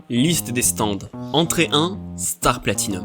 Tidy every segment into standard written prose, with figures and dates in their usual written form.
liste des stands. Entrée 1, Star Platinum.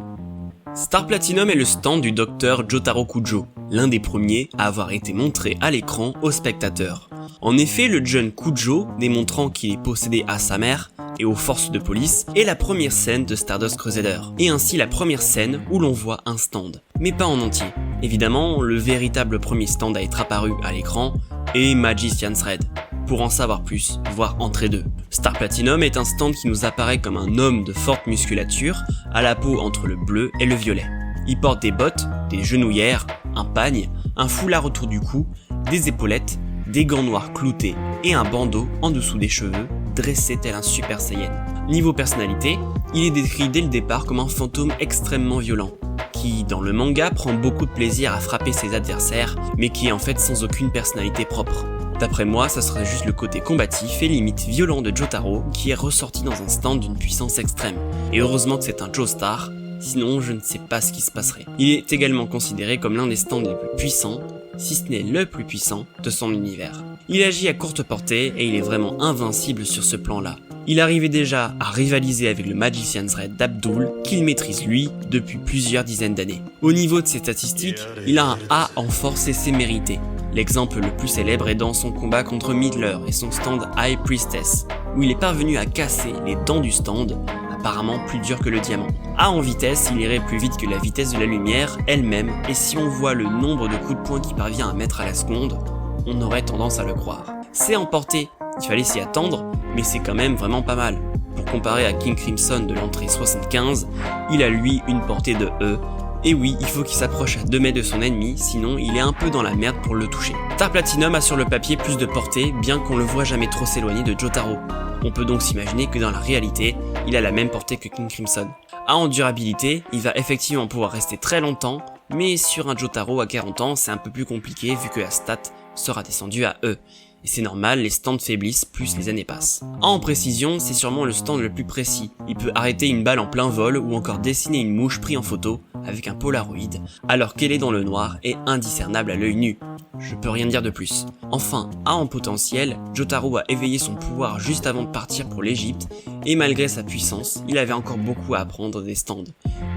Star Platinum est le stand du docteur Jotaro Kujo, l'un des premiers à avoir été montré à l'écran aux spectateurs. En effet, le jeune Kujo, démontrant qu'il est possédé à sa mère et aux forces de police, est la première scène de Stardust Crusader, et ainsi la première scène où l'on voit un stand, mais pas en entier. Évidemment, le véritable premier stand à être apparu à l'écran est Magician's Red. Pour en savoir plus, voir Entrée 2. Star Platinum est un stand qui nous apparaît comme un homme de forte musculature, à la peau entre le bleu et le violet. Il porte des bottes, des genouillères, un pagne, un foulard autour du cou, des épaulettes, des gants noirs cloutés et un bandeau en dessous des cheveux, dressé tel un Super Saiyan. Niveau personnalité, il est décrit dès le départ comme un fantôme extrêmement violent, qui dans le manga prend beaucoup de plaisir à frapper ses adversaires, mais qui est en fait sans aucune personnalité propre. D'après moi, ça serait juste le côté combatif et limite violent de Jotaro qui est ressorti dans un stand d'une puissance extrême. Et heureusement que c'est un Joestar, sinon je ne sais pas ce qui se passerait. Il est également considéré comme l'un des stands les plus puissants, si ce n'est le plus puissant, de son univers. Il agit à courte portée et il est vraiment invincible sur ce plan-là. Il arrivait déjà à rivaliser avec le Magician's Red d'Abdul, qu'il maîtrise lui depuis plusieurs dizaines d'années. Au niveau de ses statistiques, il a un A en force et c'est mérité. L'exemple le plus célèbre est dans son combat contre Midler et son stand High Priestess, où il est parvenu à casser les dents du stand, apparemment plus dur que le diamant. A en vitesse, il irait plus vite que la vitesse de la lumière elle-même, et si on voit le nombre de coups de poing qu'il parvient à mettre à la seconde, on aurait tendance à le croire. C'est en portée, il fallait s'y attendre, mais c'est quand même vraiment pas mal. Pour comparer à King Crimson de l'entrée 75, il a lui une portée de E, et oui, il faut qu'il s'approche à 2 mètres de son ennemi, sinon il est un peu dans la merde pour le toucher. Star Platinum a sur le papier plus de portée, bien qu'on le voit jamais trop s'éloigner de Jotaro. On peut donc s'imaginer que dans la réalité, il a la même portée que King Crimson. En durabilité, il va effectivement pouvoir rester très longtemps, mais sur un Jotaro à 40 ans, c'est un peu plus compliqué vu que la stat sera descendue à E. Et c'est normal, les stands faiblissent plus les années passent. En précision, c'est sûrement le stand le plus précis. Il peut arrêter une balle en plein vol ou encore dessiner une mouche prise en photo avec un Polaroid, alors qu'elle est dans le noir et indiscernable à l'œil nu. Je peux rien dire de plus. Enfin, en potentiel, Jotaro a éveillé son pouvoir juste avant de partir pour l'Égypte, et malgré sa puissance, il avait encore beaucoup à apprendre des stands.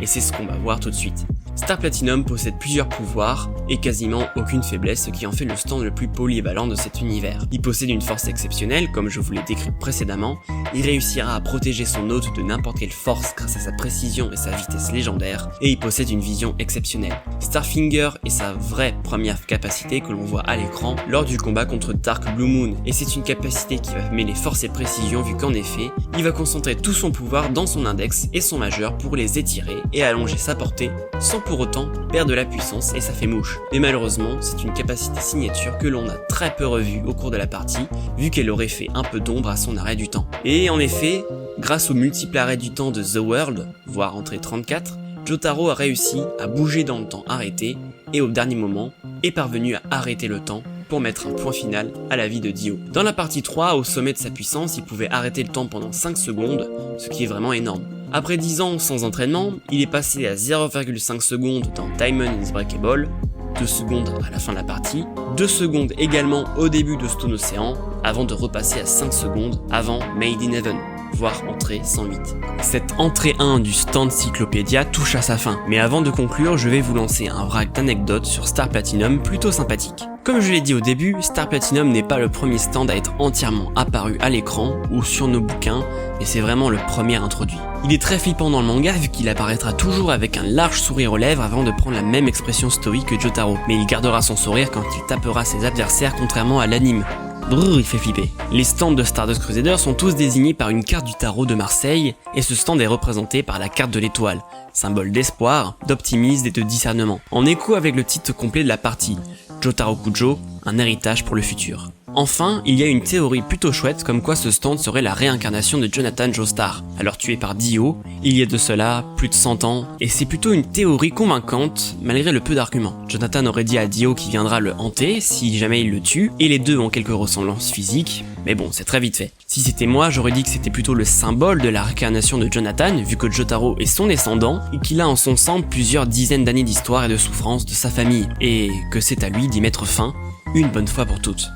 Et c'est ce qu'on va voir tout de suite. Star Platinum possède plusieurs pouvoirs et quasiment aucune faiblesse, ce qui en fait le stand le plus polyvalent de cet univers. Il possède une force exceptionnelle, comme je vous l'ai décrit précédemment, il réussira à protéger son hôte de n'importe quelle force grâce à sa précision et sa vitesse légendaire, et il possède une vision exceptionnelle. Starfinger est sa vraie première capacité que l'on voit à l'écran lors du combat contre Dark Blue Moon, et c'est une capacité qui va mêler force et précision vu qu'en effet, il va concentrer tout son pouvoir dans son index et son majeur pour les étirer et allonger sa portée, sans pour autant perdre de la puissance et ça fait mouche. Mais malheureusement, c'est une capacité signature que l'on a très peu revue au cours de la partie, vu qu'elle aurait fait un peu d'ombre à son arrêt du temps. Et en effet, grâce aux multiples arrêts du temps de The World, voire entrée 34, Jotaro a réussi à bouger dans le temps arrêté et au dernier moment est parvenu à arrêter le temps pour mettre un point final à la vie de Dio. Dans la partie 3, au sommet de sa puissance, il pouvait arrêter le temps pendant 5 secondes, ce qui est vraiment énorme. Après 10 ans sans entraînement, il est passé à 0,5 secondes dans Diamond is Breakable, 2 secondes à la fin de la partie, 2 secondes également au début de Stone Ocean, avant de repasser à 5 secondes avant Made in Heaven, voire entrée 108. Cette entrée 1 du stand Cyclopédia touche à sa fin, mais avant de conclure, je vais vous lancer un vrac d'anecdotes sur Star Platinum plutôt sympathique. Comme je l'ai dit au début, Star Platinum n'est pas le premier stand à être entièrement apparu à l'écran ou sur nos bouquins, mais c'est vraiment le premier introduit. Il est très flippant dans le manga vu qu'il apparaîtra toujours avec un large sourire aux lèvres avant de prendre la même expression stoïque que Jotaro, mais il gardera son sourire quand il tapera ses adversaires contrairement à l'anime. Brrr, il fait flipper. Les stands de Stardust Crusader sont tous désignés par une carte du tarot de Marseille, et ce stand est représenté par la carte de l'étoile, symbole d'espoir, d'optimisme et de discernement, en écho avec le titre complet de la partie, Jotaro Kujo, un héritage pour le futur. Enfin, il y a une théorie plutôt chouette comme quoi ce stand serait la réincarnation de Jonathan Joestar, alors tué par Dio, il y a de cela plus de 100 ans, et c'est plutôt une théorie convaincante malgré le peu d'arguments. Jonathan aurait dit à Dio qu'il viendra le hanter si jamais il le tue, et les deux ont quelques ressemblances physiques, mais bon, c'est très vite fait. Si c'était moi, j'aurais dit que c'était plutôt le symbole de la réincarnation de Jonathan, vu que Jotaro est son descendant, et qu'il a en son sang plusieurs dizaines d'années d'histoire et de souffrance de sa famille, et que c'est à lui d'y mettre fin, une bonne fois pour toutes.